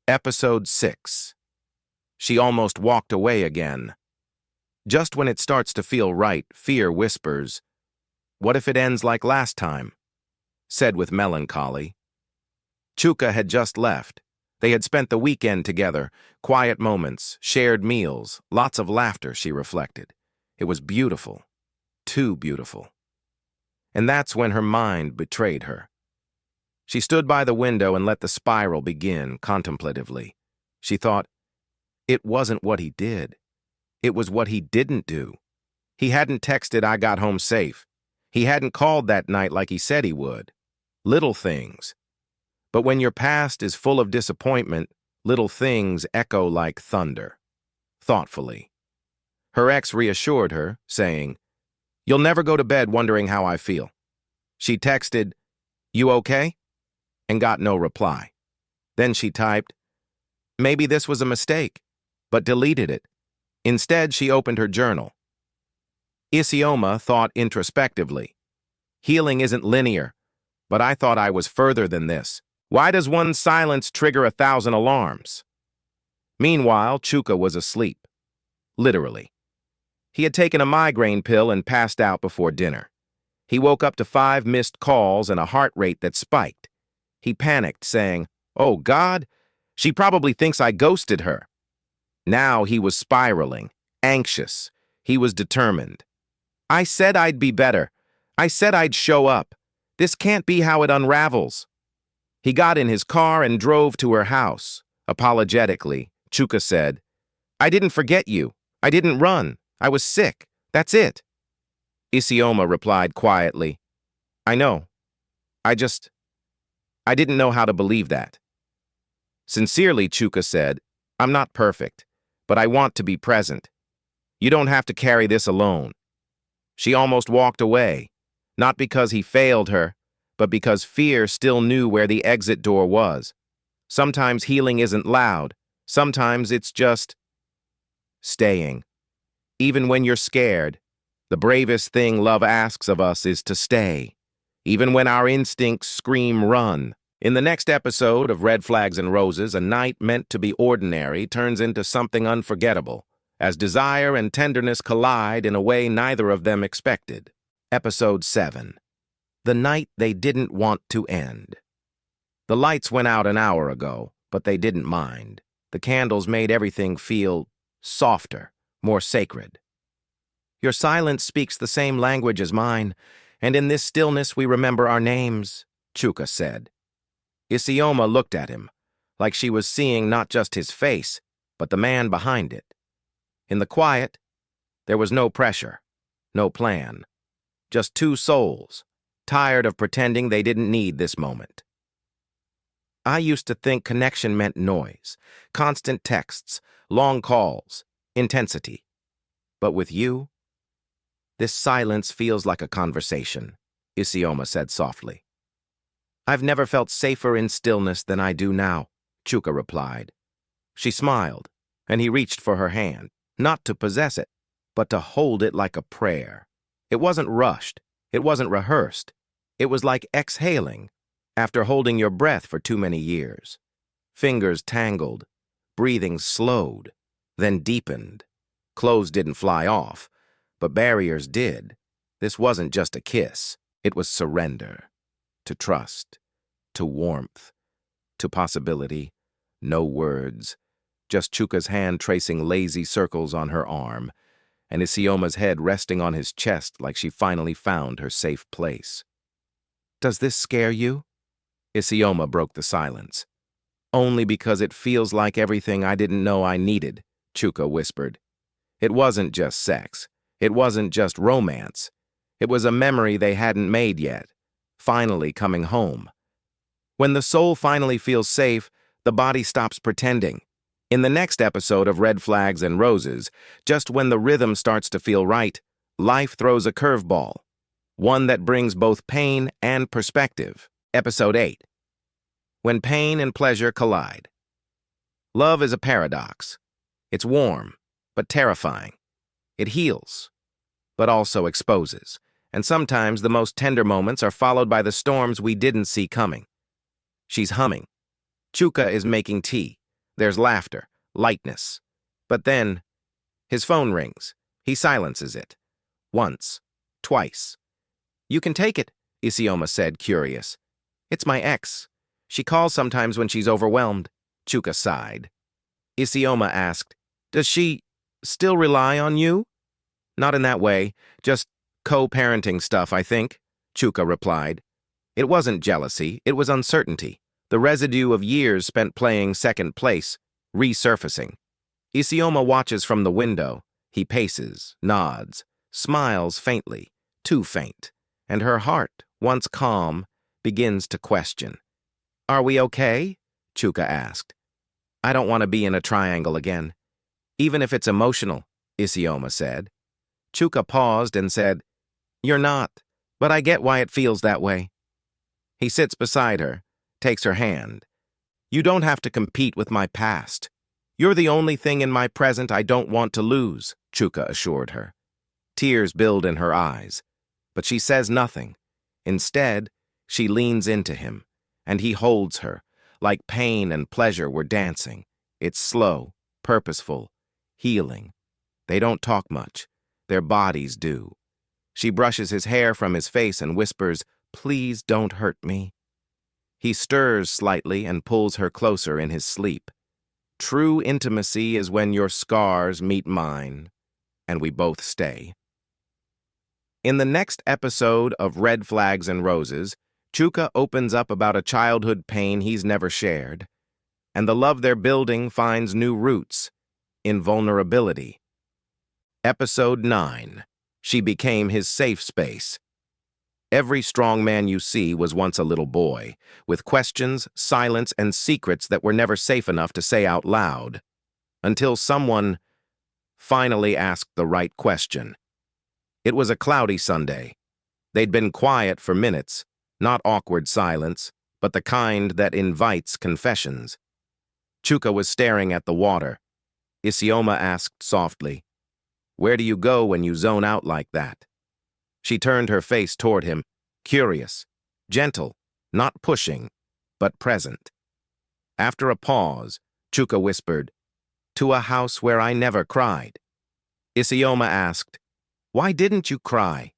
Episode 6. She almost walked away again. Just when it starts to feel right, fear whispers, "What if it ends like last time?" Said with melancholy. Chuka had just left. They had spent the weekend together, quiet moments, shared meals, lots of laughter, she reflected. It was beautiful. Too beautiful. And that's when her mind betrayed her. She stood by the window and let the spiral begin, contemplatively. She thought, it wasn't what he did. It was what he didn't do. He hadn't texted, "I got home safe." He hadn't called that night like he said he would. Little things. But when your past is full of disappointment, little things echo like thunder. Thoughtfully. Her ex reassured her, saying, "You'll never go to bed wondering how I feel." She texted, "You okay?" and got no reply. Then she typed, "Maybe this was a mistake," but deleted it. Instead, she opened her journal. Isioma thought introspectively, "Healing isn't linear, but I thought I was further than this. Why does one silence trigger 1,000 alarms?" Meanwhile, Chuka was asleep. Literally. He had taken a migraine pill and passed out before dinner. He woke up to 5 missed calls and a heart rate that spiked. He panicked, saying, "Oh God, she probably thinks I ghosted her." Now he was spiraling, anxious. He was determined. "I said I'd be better. I said I'd show up. This can't be how it unravels." He got in his car and drove to her house. Apologetically, Chuka said, "I didn't forget you. I didn't run. I was sick. That's it." Isioma replied quietly, "I know. I didn't know how to believe that." Sincerely, Chuka said, "I'm not perfect, but I want to be present. You don't have to carry this alone." She almost walked away, not because he failed her, but because fear still knew where the exit door was. Sometimes healing isn't loud. Sometimes it's just staying. Even when you're scared, the bravest thing love asks of us is to stay, even when our instincts scream run. In the next episode of Red Flags and Roses, a night meant to be ordinary turns into something unforgettable, as desire and tenderness collide in a way neither of them expected. Episode 7. The night they didn't want to end. The lights went out an hour ago, but they didn't mind. The candles made everything feel softer, more sacred. "Your silence speaks the same language as mine, and in this stillness we remember our names," Chuka said. Isioma looked at him, like she was seeing not just his face, but the man behind it. In the quiet, there was no pressure, no plan. Just two souls, tired of pretending they didn't need this moment. "I used to think connection meant noise, constant texts, long calls, intensity. But with you, this silence feels like a conversation," Isioma said softly. "I've never felt safer in stillness than I do now," Chuka replied. She smiled, and he reached for her hand, not to possess it, but to hold it like a prayer. It wasn't rushed. It wasn't rehearsed. It was like exhaling after holding your breath for too many years. Fingers tangled, breathing slowed, then deepened. Clothes didn't fly off, but barriers did. This wasn't just a kiss. It was surrender. To trust, to warmth, to possibility. No words, just Chuka's hand tracing lazy circles on her arm, and Isioma's head resting on his chest like she finally found her safe place. "Does this scare you?" Isioma broke the silence. "Only because it feels like everything I didn't know I needed," Chuka whispered. It wasn't just sex. It wasn't just romance. It was a memory they hadn't made yet, finally coming home. When the soul finally feels safe, the body stops pretending. In the next episode of Red Flags and Roses, just when the rhythm starts to feel right, life throws a curveball, one that brings both pain and perspective. Episode 8. When pain and pleasure collide. Love is a paradox. It's warm, but terrifying. It heals, but also exposes. And sometimes the most tender moments are followed by the storms we didn't see coming. She's humming. Chuka is making tea. There's laughter, lightness. But then, his phone rings. He silences it. Once. Twice. "You can take it," Isioma said, curious. "It's my ex. She calls sometimes when she's overwhelmed." Chuka sighed. Isioma asked, "Does she still rely on you?" "Not in that way, just co-parenting stuff, I think," Chuka replied. It wasn't jealousy, it was uncertainty, the residue of years spent playing second place, resurfacing. Isioma watches from the window. He paces, nods, smiles faintly, too faint, and her heart, once calm, begins to question. "Are we okay?" Chuka asked. "I don't want to be in a triangle again. Even if it's emotional," Isioma said. Chuka paused and said, "You're not, but I get why it feels that way." He sits beside her, takes her hand. "You don't have to compete with my past. You're the only thing in my present I don't want to lose," Chuka assured her. Tears build in her eyes, but she says nothing. Instead, she leans into him, and he holds her, like pain and pleasure were dancing. It's slow, purposeful, healing. They don't talk much. Their bodies do. She brushes his hair from his face and whispers, "Please don't hurt me." He stirs slightly and pulls her closer in his sleep. True intimacy is when your scars meet mine, and we both stay. In the next episode of Red Flags and Roses, Chuka opens up about a childhood pain he's never shared, and the love they're building finds new roots in vulnerability. Episode 9. She became his safe space. Every strong man you see was once a little boy, with questions, silence, and secrets that were never safe enough to say out loud, until someone finally asked the right question. It was a cloudy Sunday. They'd been quiet for minutes, not awkward silence, but the kind that invites confessions. Chuka was staring at the water. Isioma asked softly, "Where do you go when you zone out like that?" She turned her face toward him, curious, gentle, not pushing, but present. After a pause, Chuka whispered, "To a house where I never cried." Isioma asked, "Why didn't you cry?"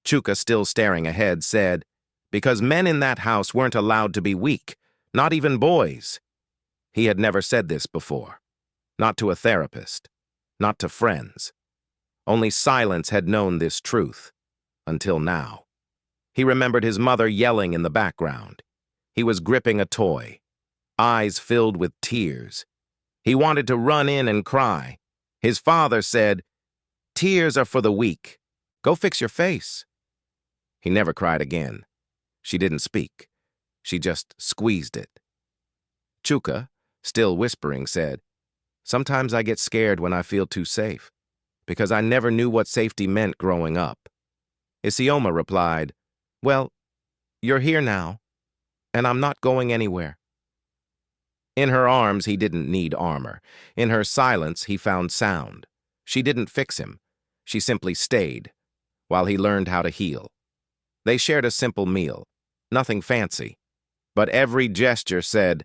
Chuka, still staring ahead, said, "Because men in that house weren't allowed to be weak, not even boys." He had never said this before. Not to a therapist, not to friends. Only silence had known this truth, until now. He remembered his mother yelling in the background. He was gripping a toy, eyes filled with tears. He wanted to run in and cry. His father said, "Tears are for the weak. Go fix your face." He never cried again. She didn't speak. She just squeezed it. Chuka, still whispering, said, "Sometimes I get scared when I feel too safe, because I never knew what safety meant growing up." Isioma replied, "Well, you're here now, and I'm not going anywhere." In her arms, he didn't need armor. In her silence, he found sound. She didn't fix him. She simply stayed, while he learned how to heal. They shared a simple meal, nothing fancy, but every gesture said,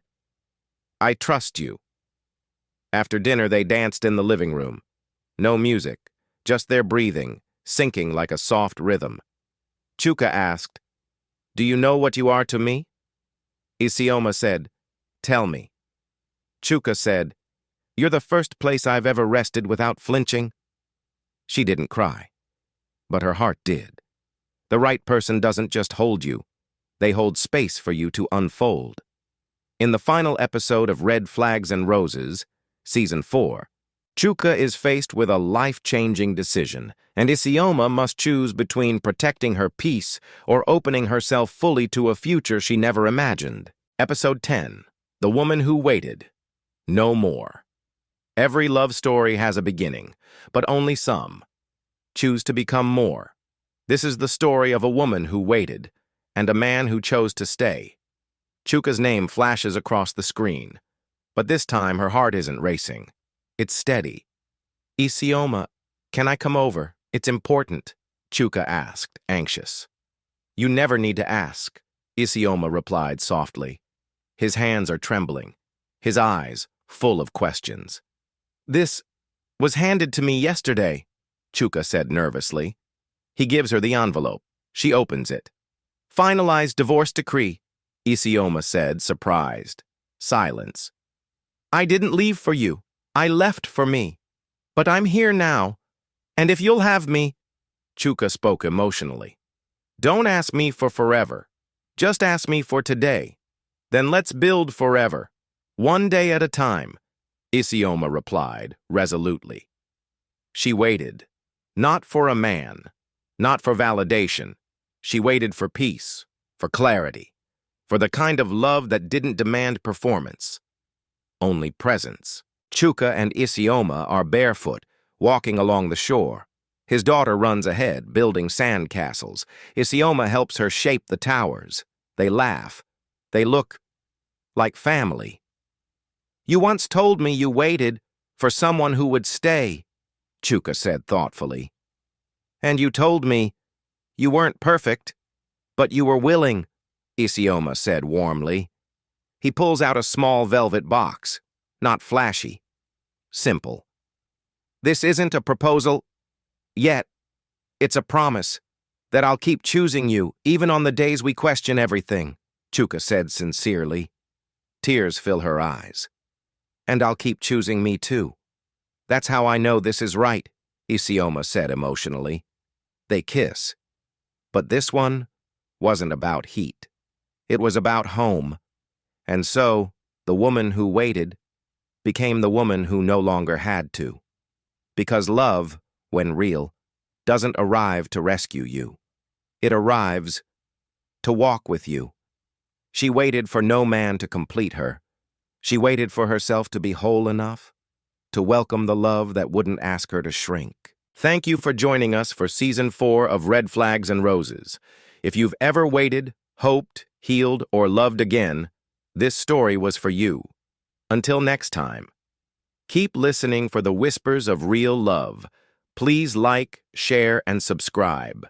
"I trust you." After dinner, they danced in the living room. No music, just their breathing, syncing like a soft rhythm. Chuka asked, "Do you know what you are to me?" Isioma said, "Tell me." Chuka said, "You're the first place I've ever rested without flinching." She didn't cry, but her heart did. The right person doesn't just hold you, they hold space for you to unfold. In the final episode of Red Flags and Roses, Season 4, Chuka is faced with a life-changing decision, and Isioma must choose between protecting her peace or opening herself fully to a future she never imagined. Episode 10, The Woman Who Waited. No more. Every love story has a beginning, but only some. Choose to become more. This is the story of a woman who waited, and a man who chose to stay. Chuka's name flashes across the screen, but this time her heart isn't racing. It's steady. "Isioma, can I come over? It's important," Chuka asked, anxious. "You never need to ask," Isioma replied softly. His hands are trembling, his eyes full of questions. "This was handed to me yesterday," Chuka said nervously. He gives her the envelope. She opens it. "Finalized divorce decree," Isioma said, surprised. Silence. "I didn't leave for you. I left for me. But I'm here now. And if you'll have me," Chuka spoke emotionally. "Don't ask me for forever. Just ask me for today. Then let's build forever. One day at a time," Isioma replied resolutely. She waited. Not for a man. Not for validation. She waited for peace, for clarity, for the kind of love that didn't demand performance. Only presence. Chuka and Isioma are barefoot, walking along the shore. His daughter runs ahead, building sand castles. Isioma helps her shape the towers. They laugh. They look like family. "You once told me you waited for someone who would stay," Chuka said thoughtfully. "And you told me you weren't perfect, but you were willing," Isioma said warmly. He pulls out a small velvet box, not flashy, simple. "This isn't a proposal yet. It's a promise that I'll keep choosing you even on the days we question everything," Chuka said sincerely. Tears fill her eyes. "And I'll keep choosing me too. That's how I know this is right," Isioma said emotionally. They kiss. But this one wasn't about heat. It was about home. And so, the woman who waited became the woman who no longer had to. Because love, when real, doesn't arrive to rescue you. It arrives to walk with you. She waited for no man to complete her. She waited for herself to be whole enough to welcome the love that wouldn't ask her to shrink. Thank you for joining us for Season 4 of Red Flags and Roses. If you've ever waited, hoped, healed, or loved again, this story was for you. Until next time, keep listening for the whispers of real love. Please like, share, and subscribe.